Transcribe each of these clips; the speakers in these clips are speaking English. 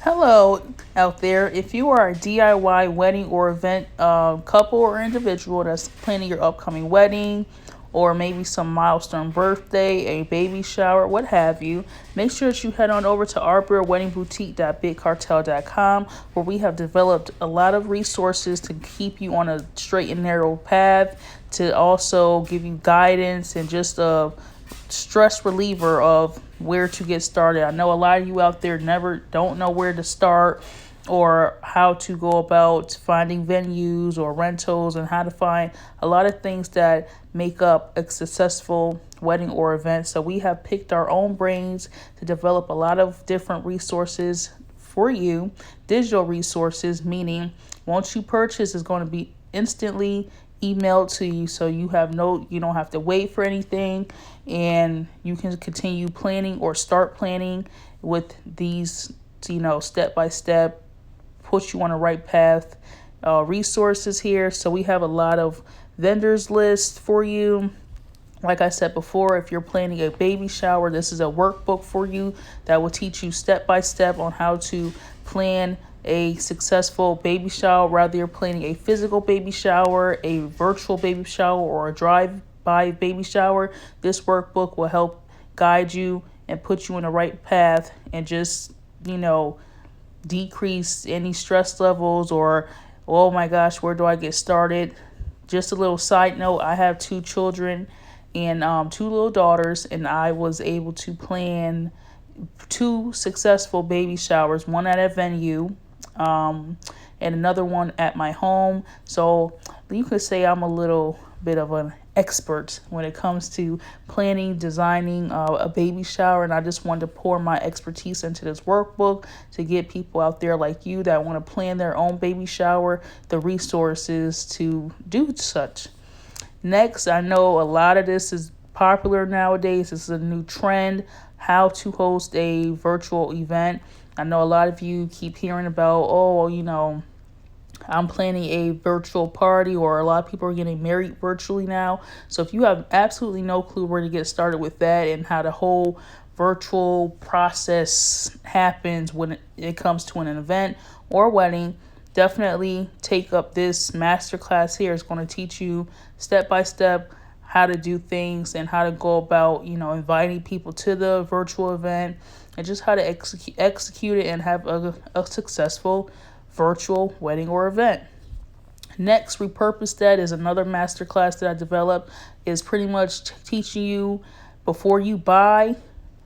Hello out there. If you are a DIY wedding or event couple or individual that's planning your upcoming wedding or maybe some milestone birthday, a baby shower, what have you, make sure that you head on over to Arbre Wedding Boutique.bigcartel.com, where we have developed a lot of resources to keep you on a straight and narrow path, to also give you guidance and just a stress reliever of where to get started. I know a lot of you out there never don't know where to start or how to go about finding venues or rentals and how to find a lot of things that make up a successful wedding or event. So we have picked our own brains to develop a lot of different resources for you, digital resources, meaning once you purchase, it's going to be instantly emailed to you, so you don't have to wait for anything, and you can continue planning or start planning with these step by step, put you on the right path resources here. So we have a lot of vendors list for you. Like I said before, if you're planning a baby shower, this is a workbook for you that will teach you step by step on how to plan a successful baby shower, whether you're planning a physical baby shower, a virtual baby shower, or a drive-by baby shower. This workbook will help guide you and put you on the right path and just, decrease any stress levels or, oh my gosh, where do I get started? Just a little side note, I have 2 children and 2 little daughters, and I was able to plan 2 successful baby showers, one at a venue, and another one at my home. So you could say I'm a little bit of an expert when it comes to planning, designing a baby shower, and I just wanted to pour my expertise into this workbook to get people out there like you that want to plan their own baby shower the resources to do such. Next, I know a lot of this is popular nowadays. This is a new trend, how to host a virtual event. I know a lot of you keep hearing about, I'm planning a virtual party, or a lot of people are getting married virtually now. So if you have absolutely no clue where to get started with that and how the whole virtual process happens when it comes to an event or wedding, definitely take up this masterclass here. It's going to teach you step by step how to do things and how to go about, inviting people to the virtual event and just how to execute it and have a successful virtual wedding or event. Next, Repurpose That is another masterclass that I developed. Is pretty much teaching you before you buy,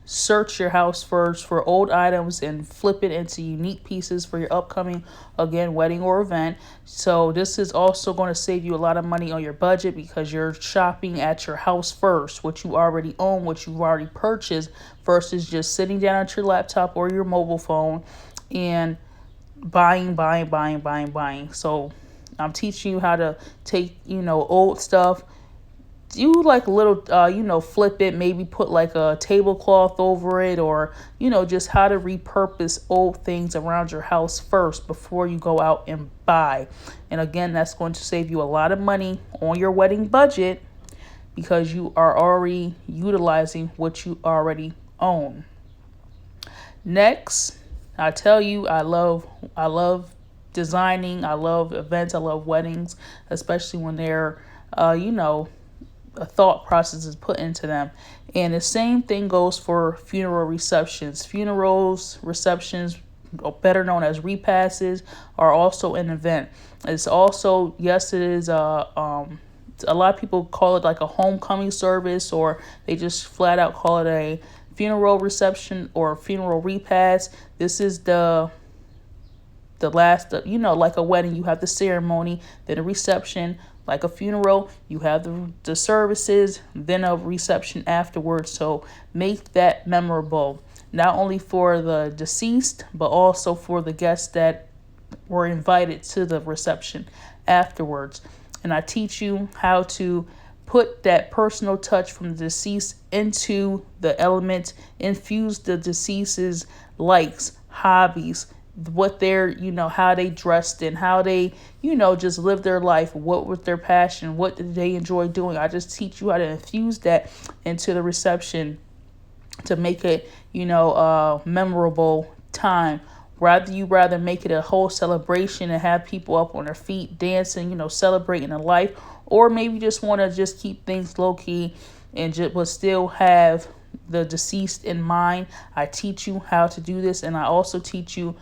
search your house first for old items and flip it into unique pieces for your upcoming, again, wedding or event. So this is also going to save you a lot of money on your budget because you're shopping at your house first, what you already own, what you've already purchased, versus just sitting down at your laptop or your mobile phone and buying. So I'm teaching you how to take, old stuff, do like a little, flip it, maybe put like a tablecloth over it, or, just how to repurpose old things around your house first before you go out and buy. And again, that's going to save you a lot of money on your wedding budget because you are already utilizing what you already own. Next, I tell you, I love designing. I love events. I love weddings, especially when they're, a thought process is put into them. And the same thing goes for funeral receptions. Funerals, receptions, better known as repasses, are also an event. It's also, yes, it is a lot of people call it like a homecoming service, or they just flat out call it a funeral reception or funeral repast. This is the last, like a wedding, you have the ceremony, then a reception. Like a funeral, you have the services, then a reception afterwards. So make that memorable, not only for the deceased, but also for the guests that were invited to the reception afterwards. And I teach you how to put that personal touch from the deceased into the element, infuse the deceased's likes, hobbies, what they're, how they dressed and how they, just live their life, what was their passion, what did they enjoy doing. I just teach you how to infuse that into the reception to make it, a memorable time rather make it a whole celebration and have people up on their feet dancing, celebrating a life, or maybe just want to just keep things low key and just but still have the deceased in mind. I teach you how to do this, and I also teach you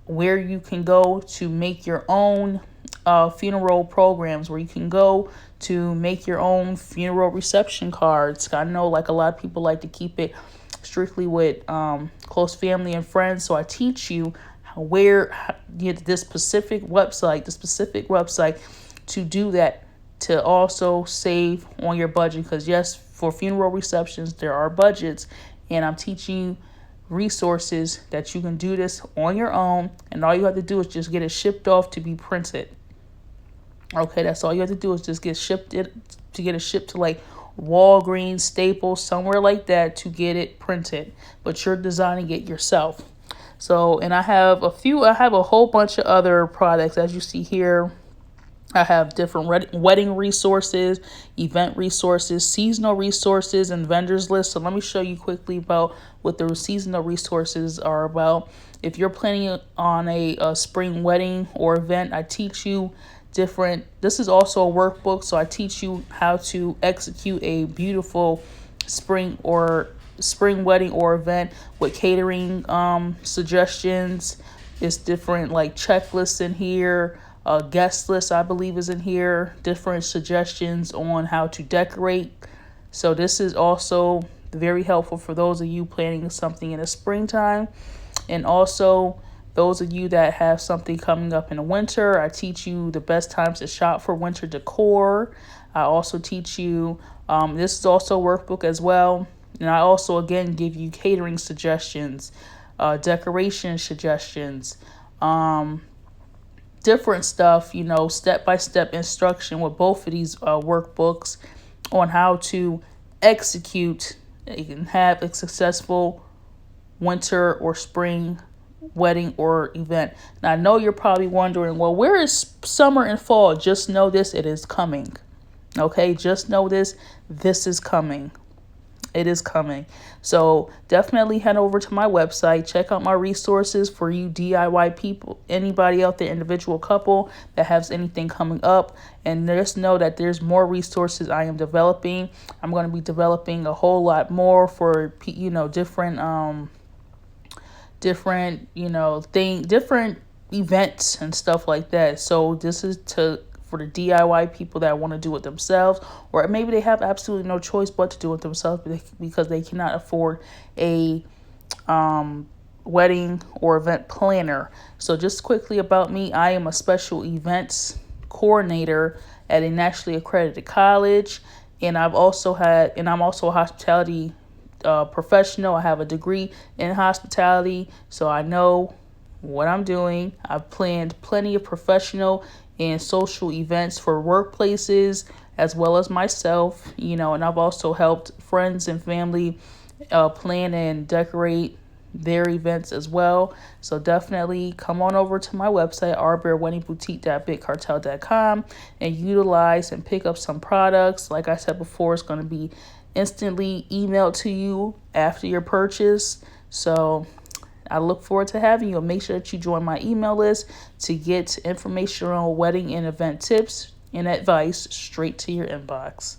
where you can go to make your own funeral programs, where you can go to make your own funeral reception cards. I know like a lot of people like to keep it strictly with close family and friends, so I teach you this specific website to do that, to also save on your budget, because yes, for funeral receptions there are budgets, and I'm teaching you resources that you can do this on your own, and all you have to do is just get it shipped off to be printed. Okay, that's all you have to do is just get it shipped to like Walgreens, Staples, somewhere like that, to get it printed, but you're designing it yourself. So, and I have a whole bunch of other products. As you see here, I have different wedding resources, event resources, seasonal resources, and vendors list. So let me show you quickly about what the seasonal resources are about. If you're planning on a spring wedding or event, I teach you this is also a workbook, so I teach you how to execute a beautiful spring wedding or event with catering suggestions. It's different like checklists in here. Guest list, I believe, is in here. Different suggestions on how to decorate. So this is also very helpful for those of you planning something in the springtime, and also those of you that have something coming up in the winter. I teach you the best times to shop for winter decor. I also teach you, this is also a workbook as well. And I also, again, give you catering suggestions, decoration suggestions, different stuff, step-by-step instruction with both of these workbooks on how to execute and have a successful winter or spring wedding or event. Now, I know you're probably wondering, well, where is summer and fall? Just know this, it is coming. Okay, just know this is coming. It is coming. So definitely head over to my website. Check out my resources for you DIY people, anybody out there, individual couple that has anything coming up. And just know that there's more resources I am developing. I'm going to be developing a whole lot more for, different events and stuff like that. So this is for the DIY people that want to do it themselves, or maybe they have absolutely no choice but to do it themselves because they cannot afford a wedding or event planner. So just quickly about me, I am a special events coordinator at a nationally accredited college, and I'm also a hospitality professional. I have a degree in hospitality, so I know what I'm doing. I've planned plenty of professional and social events for workplaces as well as myself, and I've also helped friends and family plan and decorate their events as well. So definitely come on over to my website, arbreweddingboutique.bigcartel.com, and utilize and pick up some products. Like I said before, it's going to be instantly emailed to you after your purchase. So I look forward to having you, and make sure that you join my email list to get information on wedding and event tips and advice straight to your inbox.